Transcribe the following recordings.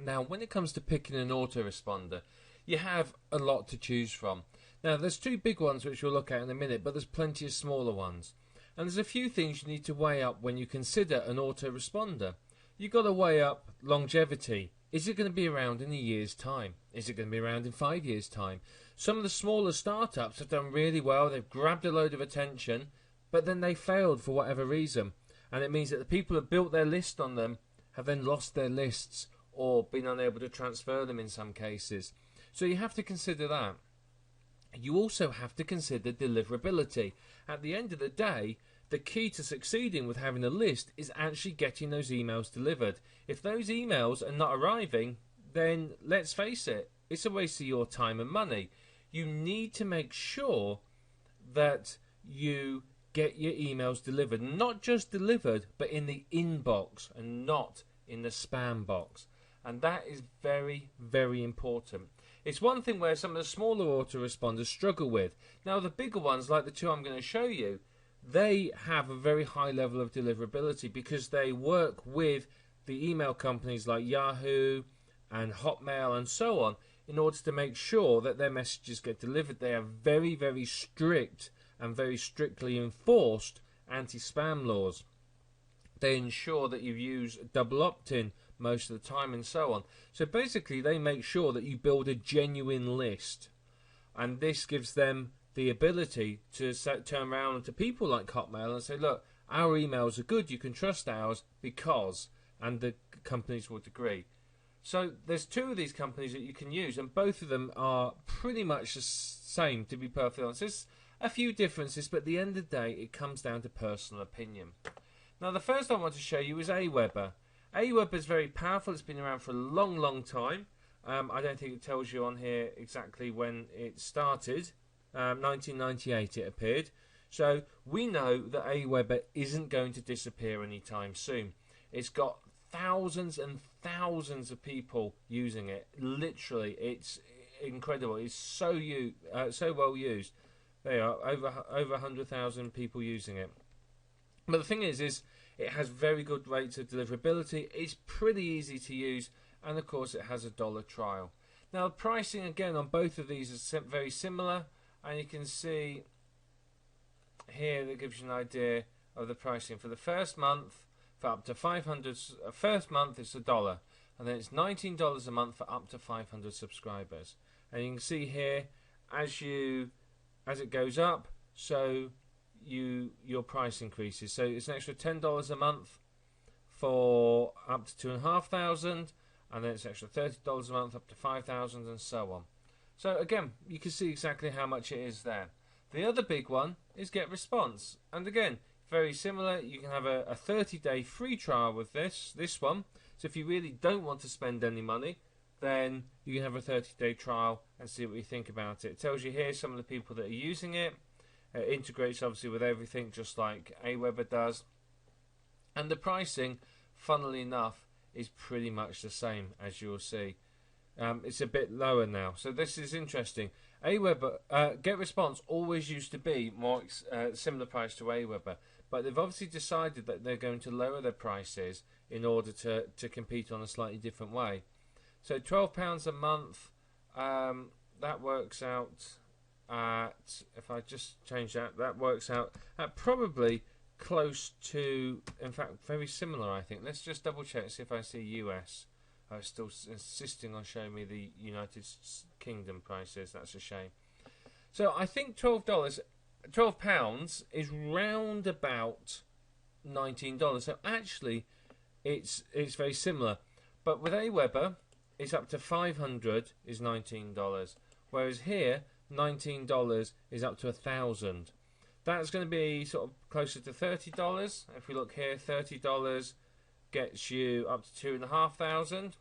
Now, when it comes to picking an autoresponder, you have a lot to choose from. Now, there's two big ones which we'll look at in a minute, but there's plenty of smaller ones. And there's a few things you need to weigh up when you consider an autoresponder. You've got to weigh up longevity. Is it going to be around in a year's time? Is it going to be around in 5 years' time? Some of the smaller startups have done really well. They've grabbed a load of attention, but then they failed for whatever reason. And it means that the people who built their list on them have then lost their lists or been unable to transfer them in some cases. So you have to consider that. You also have to consider deliverability. At the end of the day, the key to succeeding with having a list is actually getting those emails delivered. If those emails are not arriving, then let's face it, it's a waste of your time and money. You need to make sure that you get your emails delivered. Not just delivered, but in the inbox and not in the spam box. And that is very, very important. It's one thing where some of the smaller autoresponders struggle with. Now, the bigger ones, like the two I'm going to show you, they have a very high level of deliverability because they work with the email companies like Yahoo and Hotmail and so on in order to make sure that their messages get delivered. They have very, very strict and very strictly enforced anti-spam laws. They ensure that you use double opt-in most of the time and so on. So basically they make sure that you build a genuine list, and this gives them the ability to turn around to people like Hotmail and say, look, our emails are good, you can trust ours because, and the companies would agree. So there's two of these companies that you can use, and both of them are pretty much the same, to be perfectly honest. There's a few differences, but at the end of the day it comes down to personal opinion. Now the first I want to show you is Aweber. Aweber is very powerful. It's been around for a long, long time. I don't think it tells you on here exactly when it started. 1998 it appeared. So we know that Aweber isn't going to disappear anytime soon. It's got thousands and thousands of people using it. Literally, it's incredible. It's so well used. There are over 100,000 people using it. But the thing is it has very good rates of deliverability. It's pretty easy to use, and of course it has a $1 trial. Now the pricing again on both of these is very similar, and you can see here that gives you an idea of the pricing. For the first month, for up to 500, first month it's $1, and then it's $19 a month for up to 500 subscribers. And you can see here as it goes up, so your price increases. So it's an extra $10 a month for up to 2,500, and then it's an extra $30 a month up to 5,000, and so on. So again, you can see exactly how much it is there. The other big one is GetResponse, and again, very similar. You can have a 30-day free trial with this one. So if you really don't want to spend any money, then you can have a 30-day trial and see what you think about it. It tells you here some of the people that are using it. It integrates obviously with everything, just like Aweber does. And the pricing, funnily enough, is pretty much the same, as you'll see. It's a bit lower now. So this is interesting. Aweber, GetResponse always used to be more similar price to Aweber, but they've obviously decided that they're going to lower their prices in order to compete on a slightly different way. So £12 a month, that works out at, if I just change that, that works out at probably close to, in fact, very similar, I think. Let's just double check, see if I see US. I was still insisting on showing me the United Kingdom prices. That's a shame. So I think £12 is round about $19. So actually, it's very similar. But with Aweber, it's up to 500 is $19, whereas here $19 is up to 1,000. That's going to be sort of closer to $30. If we look here, $30 gets you up to 2,500.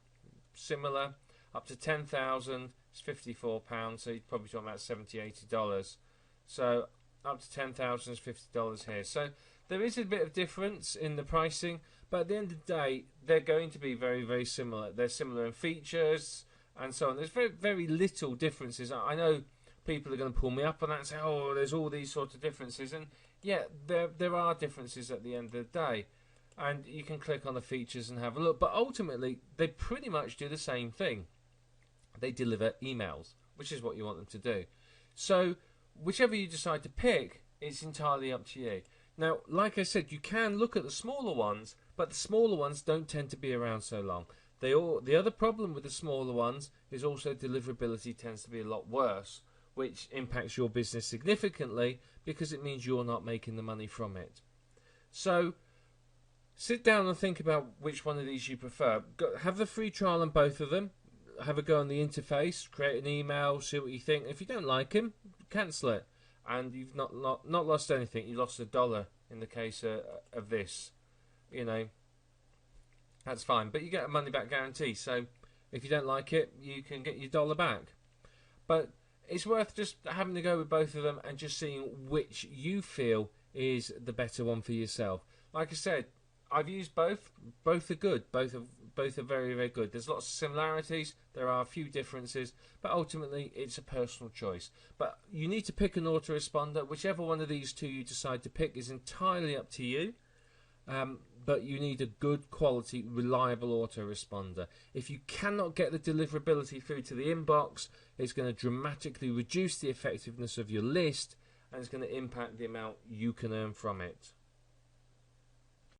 Similar, up to 10,000 is £54. So you're probably talking about $70–80. So up to 10,000 is $50 here. So there is a bit of difference in the pricing, but at the end of the day, they're going to be very, very similar. They're similar in features and so on. There's very, very little differences. I know people are going to pull me up on that and say, oh, there's all these sorts of differences. And yeah, there are differences at the end of the day. and you can click on the features and have a look. But ultimately, they pretty much do the same thing. They deliver emails, which is what you want them to do. So whichever you decide to pick, it's entirely up to you. Now, like I said, you can look at the smaller ones, but the smaller ones don't tend to be around so long. The other problem with the smaller ones is also deliverability tends to be a lot worse, which impacts your business significantly because it means you're not making the money from it. So sit down and think about which one of these you prefer. Have the free trial on both of them. Have a go on the interface, create an email, see what you think. If you don't like him, cancel it. And you've not lost anything. You lost $1 in the case of this. You know, that's fine. But you get a money back guarantee. So if you don't like it, you can get your $1 back. But it's worth just having to go with both of them and just seeing which you feel is the better one for yourself. Like I said, I've used both. Both are good. Both are very, very good. There's lots of similarities. There are a few differences, but ultimately it's a personal choice. But you need to pick an autoresponder. Whichever one of these two you decide to pick is entirely up to you. But you need a good quality, reliable autoresponder. If you cannot get the deliverability through to the inbox, it's going to dramatically reduce the effectiveness of your list, and it's going to impact the amount you can earn from it.